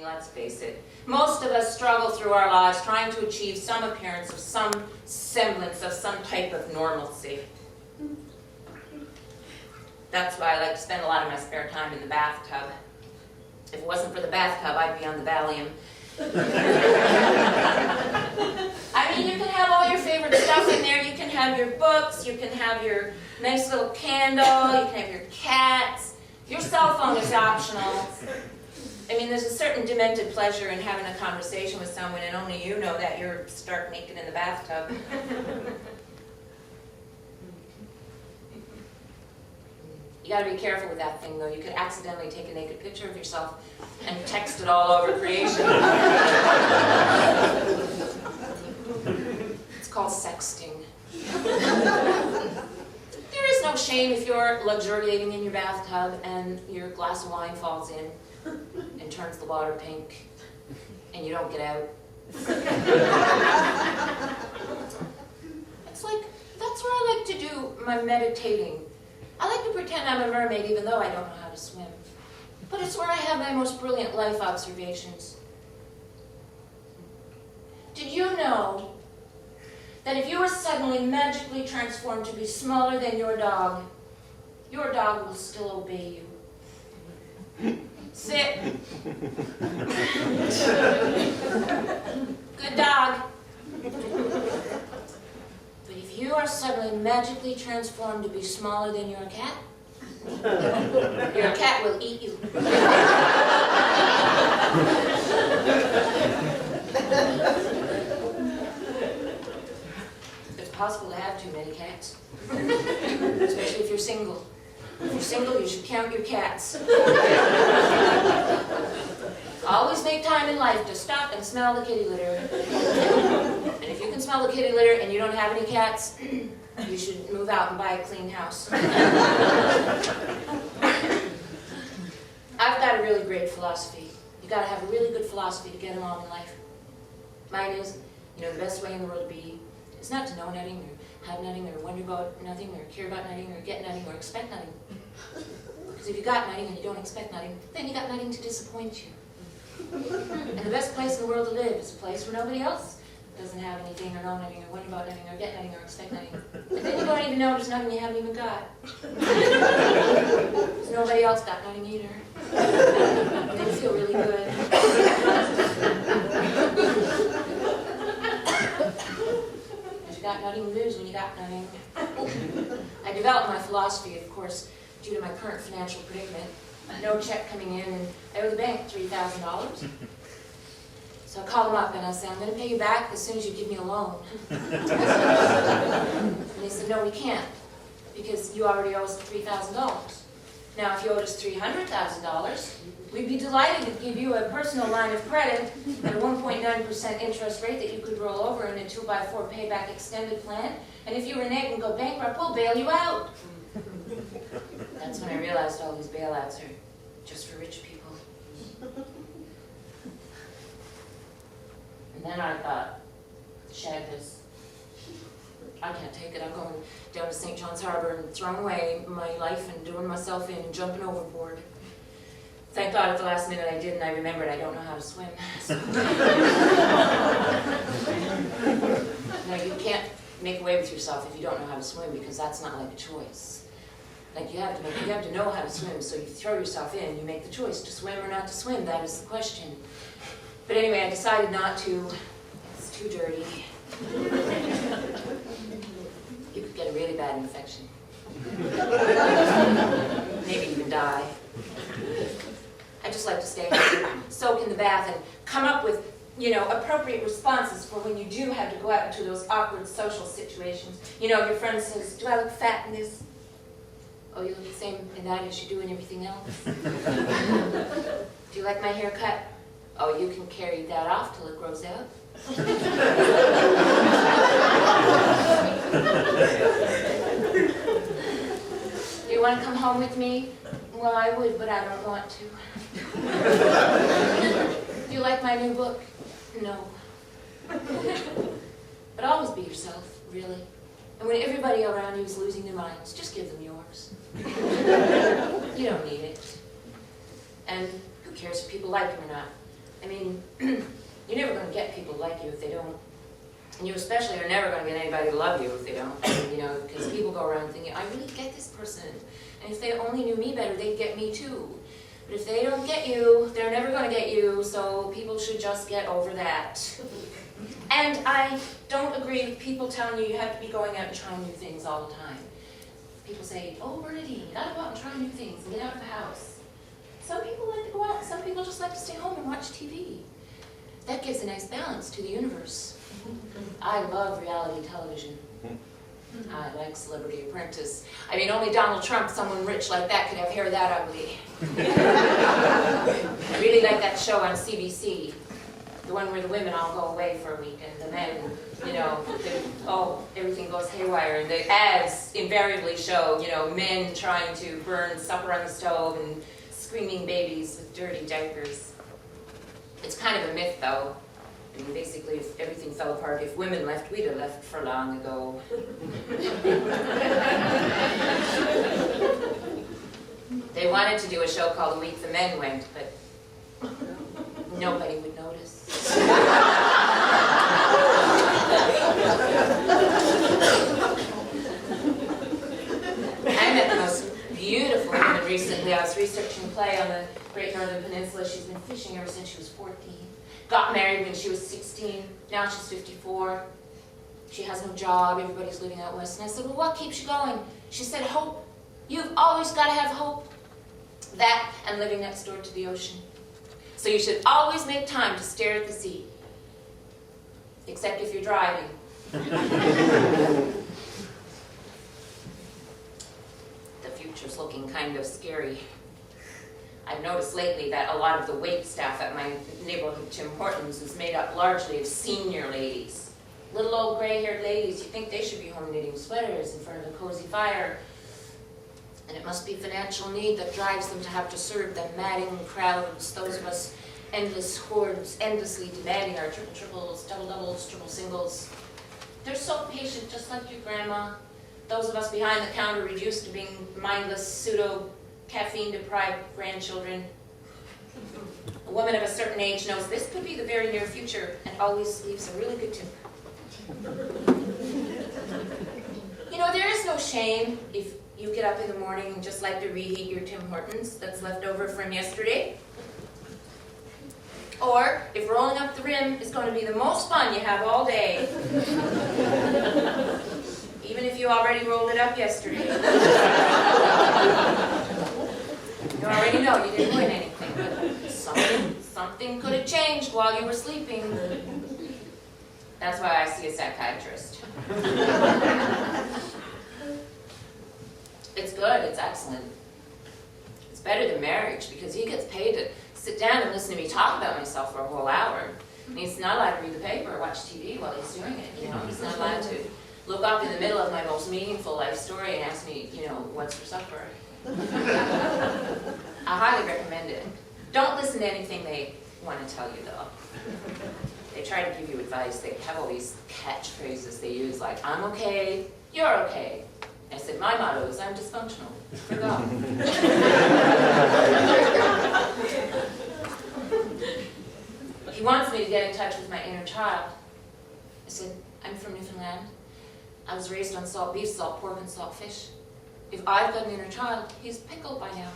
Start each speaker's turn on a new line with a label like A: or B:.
A: mean, let's face it. Most of us struggle through our lives trying to achieve some appearance of some semblance of some type of normalcy. That's why I like to spend a lot of my spare time in the bathtub. If it wasn't for the bathtub, I'd be on the Valium. I mean, you can have all your favorite stuff in there. You can have your books, you can have your nice little candle, you can have your cats. Your cell phone is optional. I mean, there's a certain demented pleasure in having a conversation with someone and only you know that you're stark naked in the bathtub. You gotta be careful with that thing, though. You could accidentally take a naked picture of yourself and text it all over creation. It's called sexting. There is no shame if you're luxuriating in your bathtub and your glass of wine falls in and turns the water pink and you don't get out. It's like, that's where I like to do my meditating. I like to pretend I'm a mermaid even though I don't know how to swim. But it's where I have my most brilliant life observations. Did you know that if you were suddenly magically transformed to be smaller than your dog will still obey you? Sit. Good dog. But if you are suddenly magically transformed to be smaller than your cat will eat you. It's possible to have too many cats, especially if you're single. If you're single, you should count your cats. Always make time in life to stop and smell the kitty litter. And if you can smell the kitty litter and you don't have any cats, you should move out and buy a clean house. I've got a really great philosophy. You gotta have a really good philosophy to get along in life. Mine is, the best way in the world to be is not to know nothing, or have nothing, or wonder about nothing, or care about nothing, or get nothing, or expect nothing. Because if you got nothing and you don't expect nothing, then you got nothing to disappoint you. And the best place in the world to live is a place where nobody else doesn't have anything, or know nothing, or wonder about nothing, or get nothing, or expect nothing. And then you don't even know there's nothing you haven't even got. Because nobody else got nothing either. And then you feel really good. Because you got nothing to lose when you got nothing. I developed my philosophy, of course, due to my current financial predicament. No check coming in, and I owe the bank $3,000. So I called them up and I said, I'm going to pay you back as soon as you give me a loan. And they said, no, we can't, because you already owe us $3,000. Now, if you owed us $300,000, we'd be delighted to give you a personal line of credit at a 1.9% interest rate that you could roll over in a 2x4 payback extended plan. And if you renege and go bankrupt, we'll bail you out. That's when I realized all these bailouts are just for rich people. And then I thought, shag this. I can't take it. I'm going down to St. John's Harbor and throwing away my life and doing myself in and jumping overboard. Thank God at the last minute I did, and I remembered I don't know how to swim. No, you can't make away with yourself if you don't know how to swim, because that's not like a choice. Like you have to know how to swim, so you throw yourself in, you make the choice to swim or not to swim. That is the question. But anyway, I decided not to. It's too dirty. You could get a really bad infection. Maybe even die. I just like to stay and soak in the bath and come up with, appropriate responses for when you do have to go out into those awkward social situations. Your friend says, do I look fat in this? Oh, you look the same in that as you do in everything else. Do you like my haircut? Oh, you can carry that off till it grows out. Do you want to come home with me? Well, I would, but I don't want to. Do you like my new book? No. But always be yourself, really. And when everybody around you is losing their minds, just give them yours. You don't need it. And who cares if people like them or not? I mean, you're never going to get people like you if they don't. And you especially are never going to get anybody to love you if they don't. You know, because people go around thinking, I really get this person. And if they only knew me better, they'd get me too. But if they don't get you, they're never going to get you, so people should just get over that. And I don't agree with people telling you you have to be going out and trying new things all the time. People say, oh, Bernadine, you gotta go out and try new things and get out of the house. Some people like to go out, some people just like to stay home and watch TV. That gives a nice balance to the universe. I love reality television. I like Celebrity Apprentice. I mean, only Donald Trump, someone rich like that, could have hair that ugly. I really like that show on CBC. The one where the women all go away for a week and the men, you know, everything goes haywire. And the ads invariably show, you know, men trying to burn supper on the stove and screaming babies with dirty diapers. It's kind of a myth, though. I mean, basically, if everything fell apart, if women left, we'd have left for long ago. They wanted to do a show called The Week the Men Went, but nobody would notice. I met the most beautiful woman recently. I was researching a play on the Great Northern Peninsula. She's been fishing ever since she was 14. Got married when she was 16. Now she's 54. She has no job. Everybody's living out west. And I said, well, what keeps you going? She said, hope. You've always got to have hope. That and living next door to the ocean. So you should always make time to stare at the sea. Except if you're driving. The future's looking kind of scary. I've noticed lately that a lot of the wait staff at my neighborhood Tim Hortons is made up largely of senior ladies. Little old gray-haired ladies, you think they should be home knitting sweaters in front of a cozy fire. And it must be financial need that drives them to have to serve the madding crowds, those of us endless hordes, endlessly demanding our triple-triples, double-doubles, triple-singles. They're so patient, just like your grandma. Those of us behind the counter reduced to being mindless, pseudo-caffeine-deprived grandchildren. A woman of a certain age knows this could be the very near future and always leaves a really good tip. You know, there is no shame if you get up in the morning and just like to reheat your Tim Hortons that's left over from yesterday. Or if rolling up the rim is going to be the most fun you have all day. Even if you already rolled it up yesterday. You already know you didn't win anything, but something could have changed while you were sleeping. That's why I see a psychiatrist. It's good, it's excellent. It's better than marriage because he gets paid to sit down and listen to me talk about myself for a whole hour. And he's not allowed to read the paper or watch TV while he's doing it, you know? He's not allowed to look up in the middle of my most meaningful life story and ask me, you know, what's for supper? I highly recommend it. Don't listen to anything they want to tell you, though. They try to give you advice. They have all these catchphrases they use, like, I'm okay, you're okay. I said, my motto is, I'm dysfunctional. For God. He wants me to get in touch with my inner child. I said, I'm from Newfoundland. I was raised on salt beef, salt pork, and salt fish. If I've got an inner child, he's pickled by now.